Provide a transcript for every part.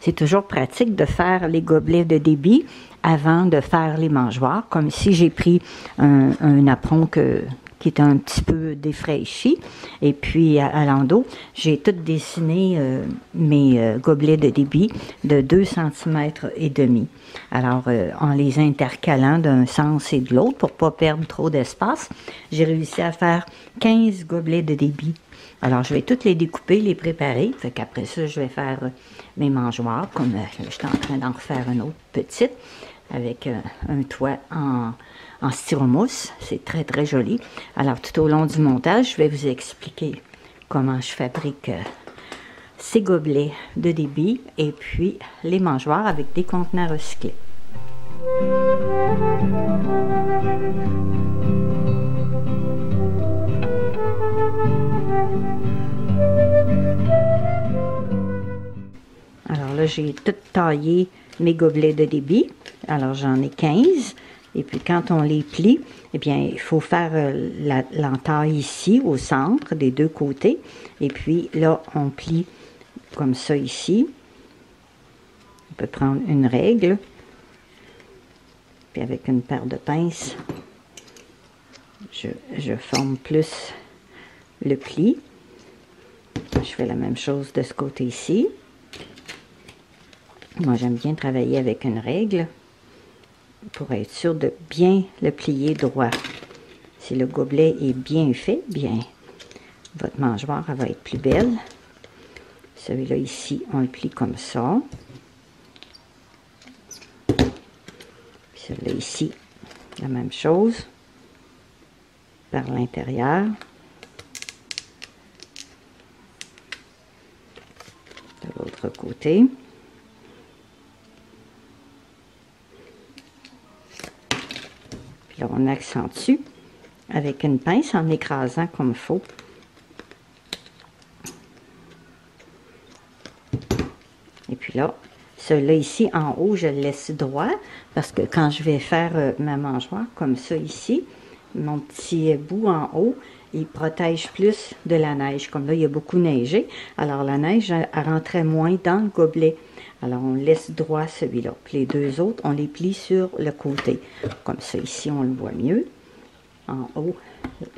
c'est toujours pratique de faire les gobelets de débit avant de faire les mangeoires. Comme ici, j'ai pris un apron qui est un petit peu défraîchi. Et puis, à l'endos, j'ai tout dessiné mes gobelets de débit de 2,5 cm. Alors, en les intercalant d'un sens et de l'autre pour ne pas perdre trop d'espace, j'ai réussi à faire 15 gobelets de débit. Alors, je vais toutes les découper, les préparer. Fait qu'après ça, je vais faire mes mangeoires, comme je suis en train d'en refaire une autre petite, avec un toit en styromousse. C'est très, très joli. Alors, tout au long du montage, je vais vous expliquer comment je fabrique ces gobelets de débit et puis les mangeoires avec des contenants recyclés. Alors là, j'ai tout taillé mes gobelets de débit. Alors, j'en ai 15. Et puis, quand on les plie, eh bien, il faut faire l'entaille ici, au centre, des deux côtés. Et puis, là, on plie comme ça ici. On peut prendre une règle. Puis, avec une paire de pinces, je forme plus le pli. Je fais la même chose de ce côté-ci. Moi, j'aime bien travailler avec une règle pour être sûr de bien le plier droit. Si le gobelet est bien fait, bien, votre mangeoire elle va être plus belle. Celui-là ici, on le plie comme ça. Celui-là ici, la même chose. Par l'intérieur. De l'autre côté. Puis là, on accentue avec une pince en écrasant comme il faut. Et puis là, celui-là ici en haut, je le laisse droit parce que quand je vais faire ma mangeoire comme ça ici, mon petit bout en haut, il protège plus de la neige. Comme là, il y a beaucoup neigé, alors la neige, elle rentrait moins dans le gobelet. Alors, on laisse droit celui-là. Puis les deux autres, on les plie sur le côté. Comme ça, ici, on le voit mieux. En haut,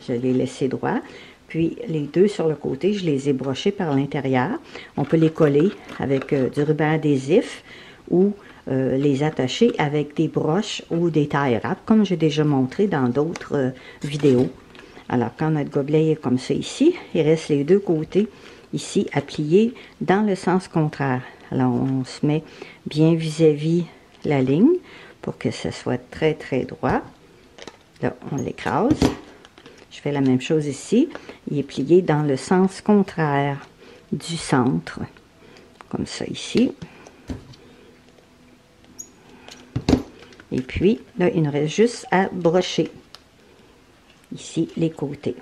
je l'ai laissé droit. Puis, les deux sur le côté, je les ai brochés par l'intérieur. On peut les coller avec du ruban adhésif ou les attacher avec des broches ou des taille râpes, comme j'ai déjà montré dans d'autres vidéos. Alors, quand notre gobelet est comme ça ici, il reste les deux côtés ici à plier dans le sens contraire. Alors, on se met bien vis-à-vis la ligne pour que ce soit très, très droit. Là, on l'écrase. Je fais la même chose ici. Il est plié dans le sens contraire du centre. Comme ça ici. Et puis, là, il nous reste juste à brocher. Ici, les côtés.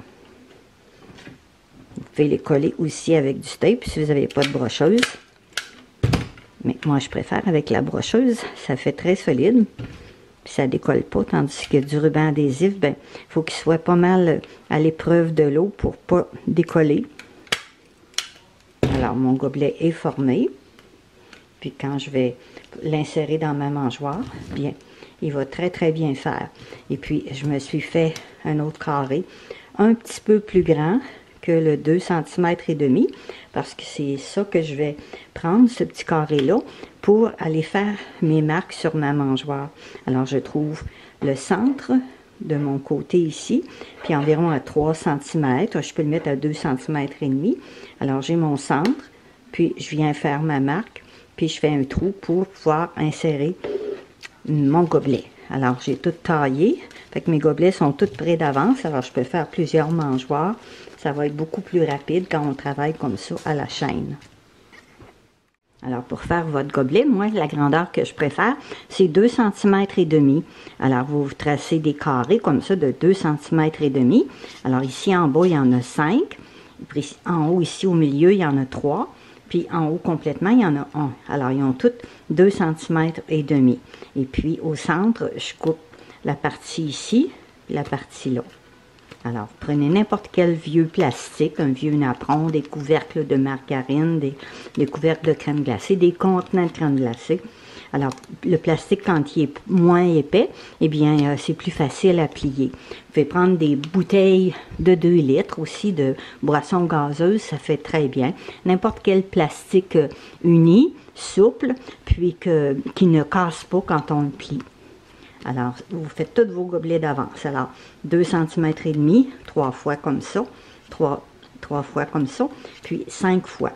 Vous pouvez les coller aussi avec du tape si vous n'avez pas de brocheuse. Mais moi, je préfère avec la brocheuse. Ça fait très solide. Puis ça ne décolle pas. Tandis que du ruban adhésif, ben, il faut qu'il soit pas mal à l'épreuve de l'eau pour ne pas décoller. Alors, mon gobelet est formé. Puis quand je vais l'insérer dans ma mangeoire, bien, il va très, très bien faire. Et puis, je me suis fait un autre carré, un petit peu plus grand que le 2,5 cm, parce que c'est ça que je vais prendre, ce petit carré-là, pour aller faire mes marques sur ma mangeoire. Alors, je trouve le centre de mon côté ici, puis environ à 3 cm. Je peux le mettre à 2,5 cm. Alors, j'ai mon centre, puis je viens faire ma marque, puis je fais un trou pour pouvoir insérer mon gobelet. Alors, j'ai tout taillé. Fait que mes gobelets sont tous prêts d'avance. Alors, je peux faire plusieurs mangeoires. Ça va être beaucoup plus rapide quand on travaille comme ça à la chaîne. Alors, pour faire votre gobelet, moi, la grandeur que je préfère, c'est 2,5 cm. Alors, vous tracez des carrés comme ça de 2,5 cm. Alors, ici, en bas, il y en a 5. Puis, en haut, ici, au milieu, il y en a 3. Puis, en haut, complètement, il y en a 1. Alors, ils ont toutes 2,5 cm. Et puis, au centre, je coupe la partie ici, la partie là. Alors, vous prenez n'importe quel vieux plastique, un vieux napperon, des couvercles de margarine, des couvercles de crème glacée, des contenants de crème glacée. Alors, le plastique, quand il est moins épais, eh bien, c'est plus facile à plier. Vous pouvez prendre des bouteilles de 2 litres aussi de boissons gazeuses, ça fait très bien. N'importe quel plastique uni, souple, puis qui ne casse pas quand on le plie. Alors, vous faites tous vos gobelets d'avance. Alors, 2 cm et demi, 3 fois comme ça, 3 fois comme ça, puis 5 fois.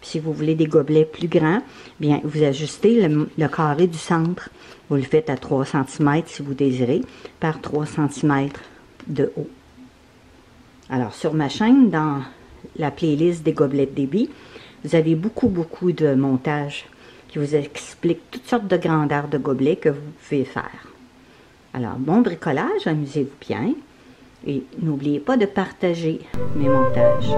Puis, si vous voulez des gobelets plus grands, bien, vous ajustez le carré du centre. Vous le faites à 3 cm si vous désirez, par 3 cm de haut. Alors, sur ma chaîne, dans la playlist des gobelets de débit, vous avez beaucoup de montages qui vous expliquent toutes sortes de grandeurs de gobelets que vous pouvez faire. Alors, bon bricolage, amusez-vous bien et n'oubliez pas de partager mes montages.